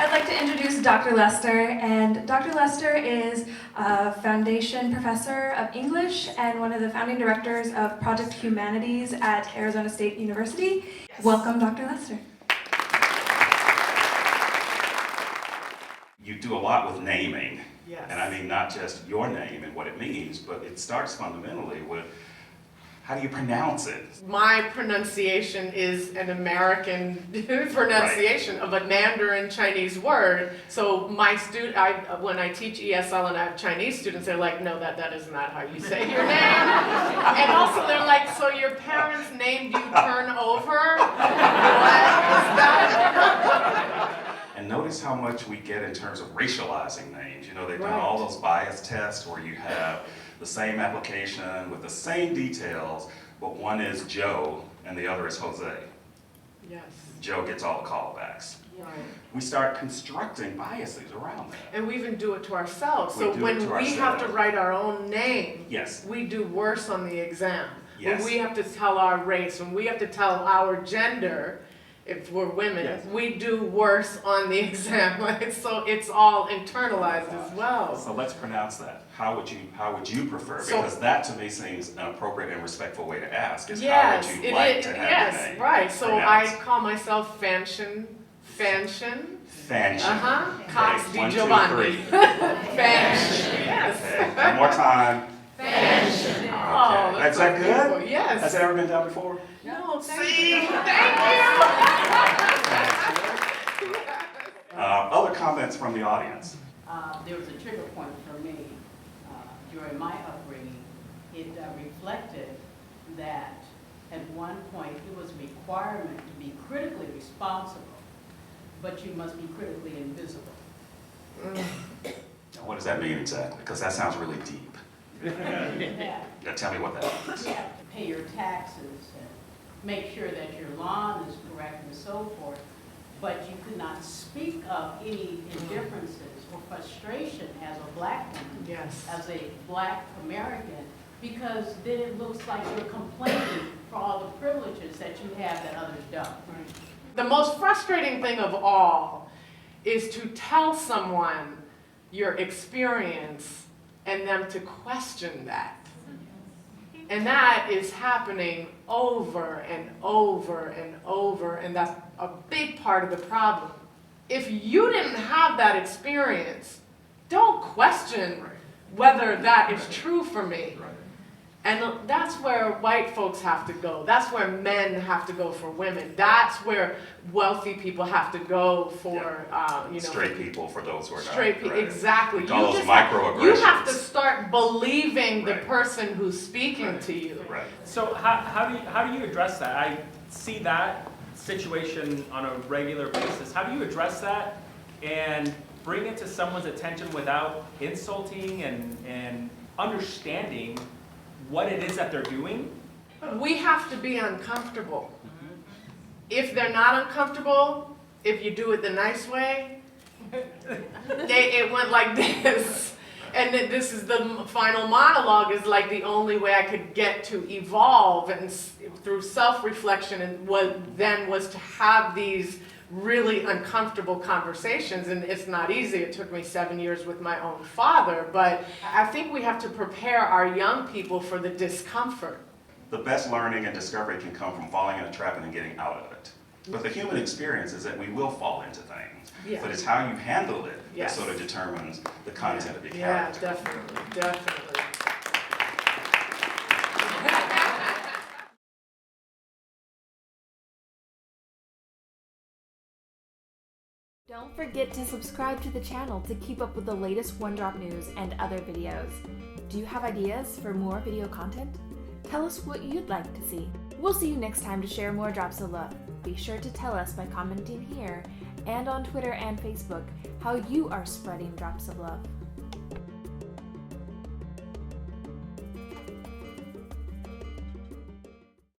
I'd like to introduce Dr. Lester, and Dr. Lester is a foundation professor of English and one of the founding directors of Project Humanities at Arizona State University. Yes. Welcome, Dr. Lester. You do a lot with naming, yes. And I mean not just your name and what it means, but it starts fundamentally with how do you pronounce it? My pronunciation is an American pronunciation of a Mandarin Chinese word. So my when I teach ESL and I have Chinese students, they're like, no, that is not how you say your name. And also they're like, so your parents named you Turnover? What is that? And notice how much we get in terms of racializing names. You know, they've done Right. all those bias tests where you have the same application with the same details, but one is Joe and the other is Jose. Yes. Joe gets all the callbacks. Right. We start constructing biases around that. And we even do it to ourselves. We So do it when to we have to ourselves. write our own name, Yes. we do worse on the exam. Yes. When we have to tell our race, when we have to tell our gender, if we're women, Yes. we do worse on the exam. So it's all internalized as well. So let's pronounce that. How would you prefer? So- Because that to me seems an appropriate and respectful way to ask. Is Yes, how would you it like is. to have Yes, your name right. So pronounced? I call myself Fanchen. Fanchen. Cox Okay, di 1, 2, Giovanni. 3. Fanchen. Yes. Okay, one more time. Fanchen. Okay. Oh, That's that beautiful. good? Yes. Has that ever been done before? No, thank See? you. Thank you. Other comments from the audience? There was a trigger point for me during my upbringing. It reflected that at one point it was a requirement to be critically responsible, but you must be critically invisible. Now, what does that mean exactly? Because that sounds really deep. Yeah. Now tell me what that means. You have to pay your taxes and make sure that your lawn is correct and so forth, but you could not speak of any indifferences or frustration as a black woman, Yes. as a black American, because then it looks like you're complaining for all the privileges that you have that others don't. The most frustrating thing of all is to tell someone your experience and them to question that. And that is happening over and over and over, and that's a big part of the problem. If you didn't have that experience, don't question whether that is true for me. And that's where white folks have to go. That's where men have to go for women. That's where wealthy people have to go for, Straight people for those who are not. straight people. Right. Exactly. All those You microaggressions. have to start believing the Right. person who's speaking Right. to you. Right. So how do you address that? I see that situation on a regular basis. How do you address that and bring it to someone's attention without insulting and understanding what it is that they're doing? We have to be uncomfortable. If they're not uncomfortable, if you do it the nice way, it went like this. And then this is the final monologue is like the only way I could get to evolve and through self-reflection, and what then was to have these really uncomfortable conversations. And it's not easy. It took me 7 years with my own father, but I think we have to prepare our young people for the discomfort. The best learning and discovery can come from falling in a trap and then getting out of it. But the human experience is that we will fall into things. Yeah. But it's how you handle it Yes. that sort of determines the content of your Yeah, character. definitely. Don't forget to subscribe to the channel to keep up with the latest One Drop news and other videos. Do you have ideas for more video content? Tell us what you'd like to see. We'll see you next time to share more drops of love. Be sure to tell us by commenting here and on Twitter and Facebook how you are spreading drops of love.